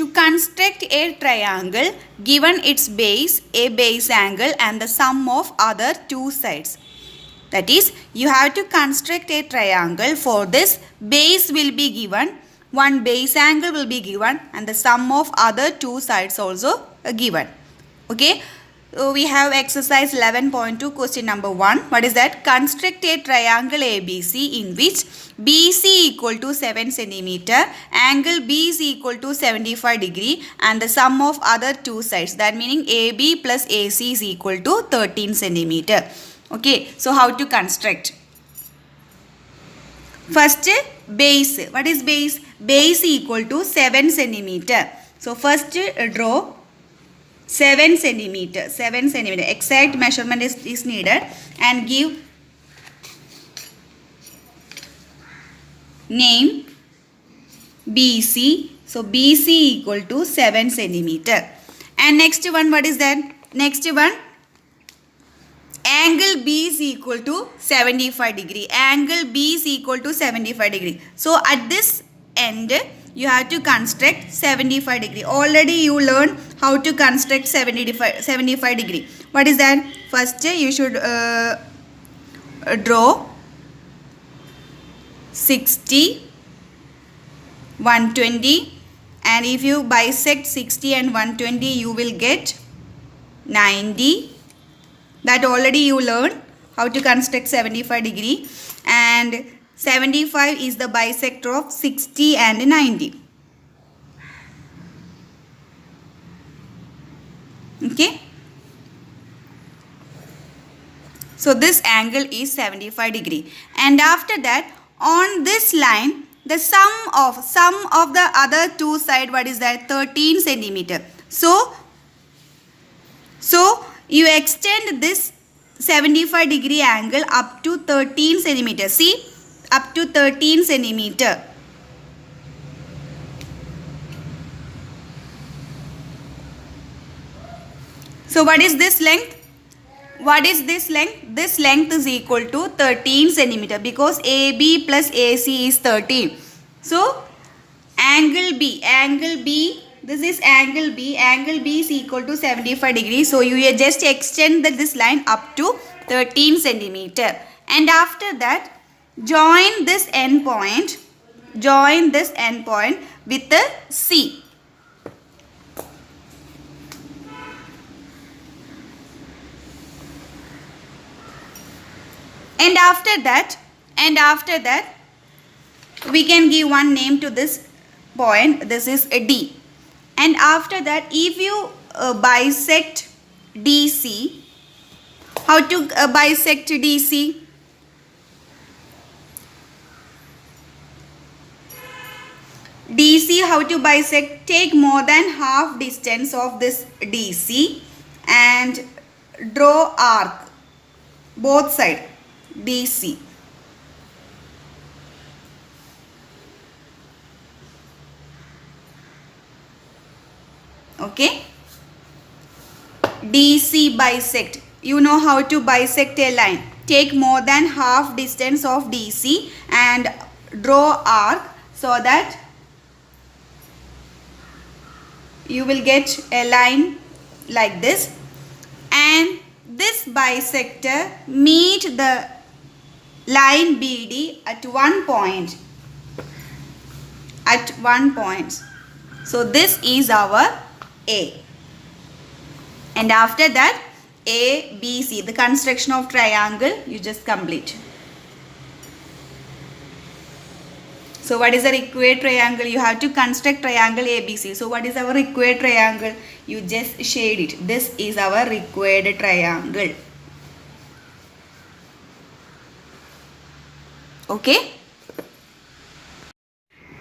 to construct a triangle given its base, a base angle and the sum of other two sides. That is, you have to construct a triangle. For this, base will be given, one base angle will be given and the sum of other two sides also given. Okay. So we have exercise 11.2 question number 1. What is that? Construct a triangle ABC in which BC equal to 7 cm, angle B is equal to 75 degree and the sum of other two sides, that meaning AB plus AC is equal to 13 cm. Okay, so how to construct? First, base. What is base? Base equal to 7 cm. So first draw 7 cm. 7 cm. Exact measurement is needed and give name BC. So BC equal to 7 cm. And next one, what is that? Next one, angle B is equal to 75 degree. Angle B is equal to 75 degree. So at this end, you have to construct 75 degree. Already you learned how to construct 75 degree. What is that? First you should draw 60, 120, and if you bisect 60 and 120 you will get 90. That already you learned how to construct 75 degree, and 75 is the bisector of 60 and 90. Okay. So this angle is 75 degree. And after that, on this line, the sum of the other two side, what is that? 13 cm. So you extend this 75 degree angle up to 13 cm. See, up to 13 cm. So what is this length? What is this length? This length is equal to 13 cm because AB plus AC is 13. So angle B, this is angle B is equal to 75 degrees. So you just extend this line up to 13 cm. And after that, join this end point with the C. And after that, we can give one name to this point. This is a D. And after that, if you bisect DC, how to bisect DC? DC, how to bisect? Take more than half distance of this DC and draw arc both sides DC. Okay. DC bisect. You know how to bisect a line. Take more than half distance of DC and draw arc so that you will get a line like this. And this bisector meet the line BD at one point. So this is our A. And after that, ABC, the construction of triangle, you just complete. So what is a required triangle? You have to construct triangle ABC. So what is our required triangle? You just shade it. This is our required triangle. Okay.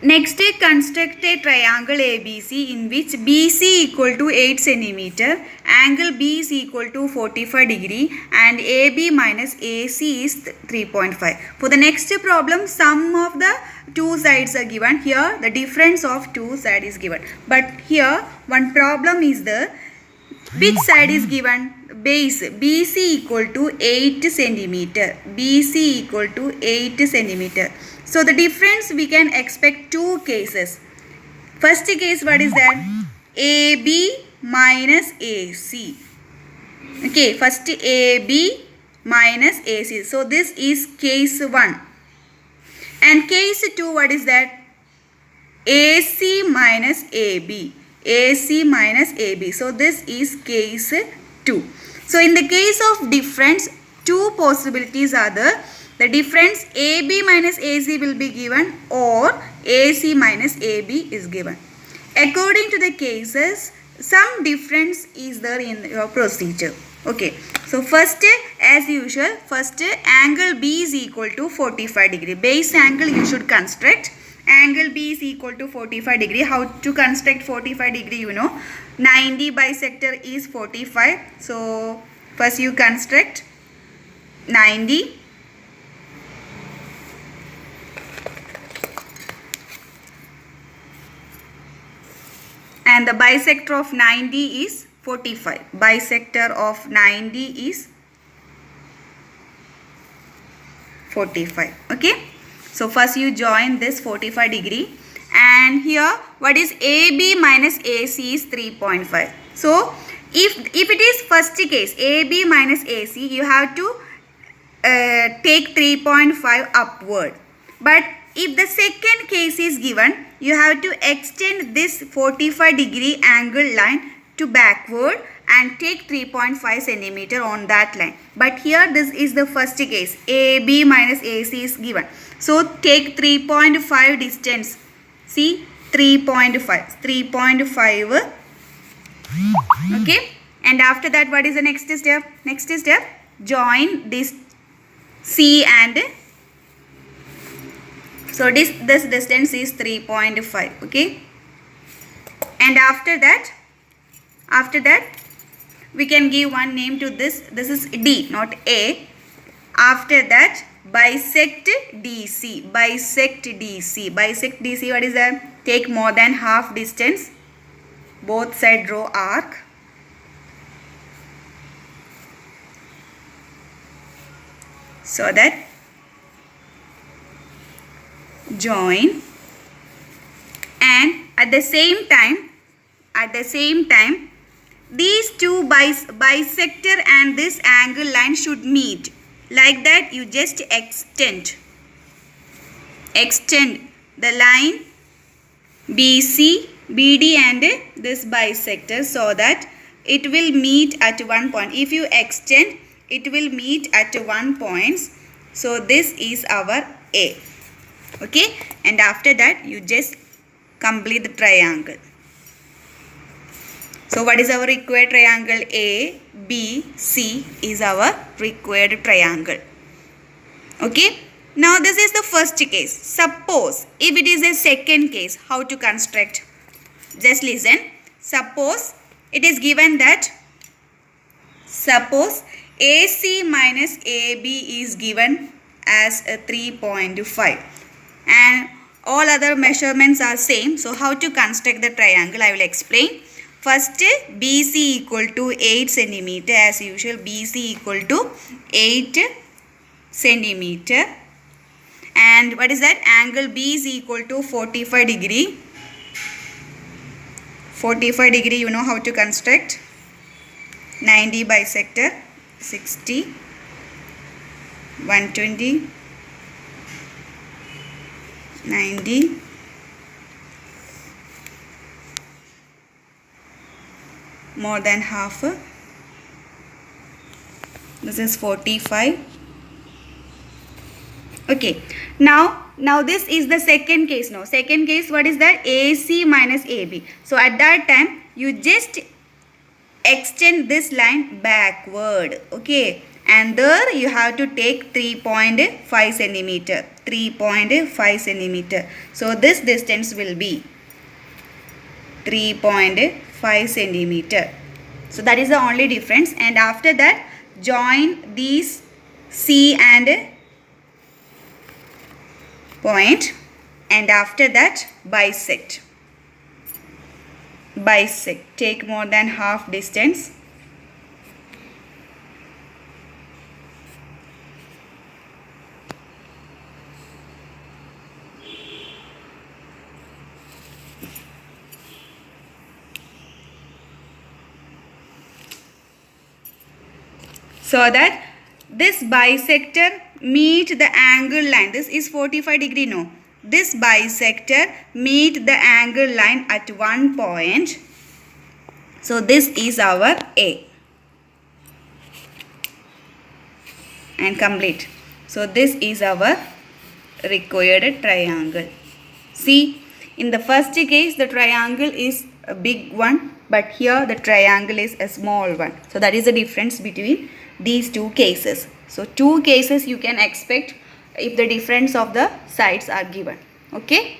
Next, construct a triangle ABC in which BC equal to 8 cm, angle B is equal to 45 degree and AB minus AC is 3.5. For the next problem, sum of the two sides are given. Here the difference of two sides is given. But here one problem is the which side is given? Base BC equal to 8 cm. BC equal to 8 cm. So the difference we can expect two cases. First case, what is that? AB minus AC. Okay, first AB minus AC. So this is case 1. And case 2, what is that? AC minus AB. AC minus AB. So this is case 2. So in the case of difference, two possibilities are there. The difference AB minus AC will be given or AC minus AB is given. According to the cases, some difference is there in your procedure. Okay. So first, as usual, first angle B is equal to 45 degree. Base angle you should construct. Angle B is equal to 45 degree. How to construct 45 degree, you know. 90 bisector is 45. So first you construct 90. And the bisector of 90 is 45. Bisector of 90 is 45. Okay. So first you join this 45 degree. And here what is AB minus AC is 3.5. So if it is first case AB minus AC, you have to take 3.5 upward. But if the second case is given, you have to extend this 45 degree angle line to backward and take 3.5 centimeter on that line. But here this is the first case. AB minus AC is given. So take 3.5 distance. See 3.5. 3.5. Okay. And after that, what is the next step? Next step, join this C and so this distance is 3.5. Okay. And after that we can give one name to this. This is D, not A. After that, bisect DC. Bisect DC. Bisect DC, what is that? Take more than half distance. Both side draw arc. So that join, and at the same time these two bisector and this angle line should meet. Like that you just extend the line BC, BD and this bisector so that it will meet at one point. If you extend, it will meet at one point. So this is our A. Okay. And after that you just complete the triangle. So what is our required triangle? A, B, C is our required triangle. Okay. Now this is the first case. Suppose if it is a second case, how to construct? Just listen. Suppose it is given that AC minus AB is given as a 3.5 and all other measurements are same. So how to construct the triangle? I will explain. First, BC equal to 8 centimeter as usual. BC equal to 8 centimeter. And what is that? Angle B is equal to 45 degree. 45 degree, you know how to construct. 90 bisector, 60, 120, 90. More than half. This is 45. Okay. Now this is the second case now. Second case, what is that? AC minus AB. So at that time, you just extend this line backward. Okay. And there you have to take 3.5 centimeter. 3.5 centimeter. So this distance will be 3.5 centimeter. So that is the only difference. And after that, join these C and point, and after that bisect. Take more than half distance. So that this bisector meet the angle line. This is 45 degree, no. This bisector meet the angle line at one point. So this is our A. And complete. So this is our required triangle. See, in the first case the triangle is a big one, but here the triangle is a small one. So that is the difference between these two cases. So two cases you can expect if the difference of the sides are given. Okay.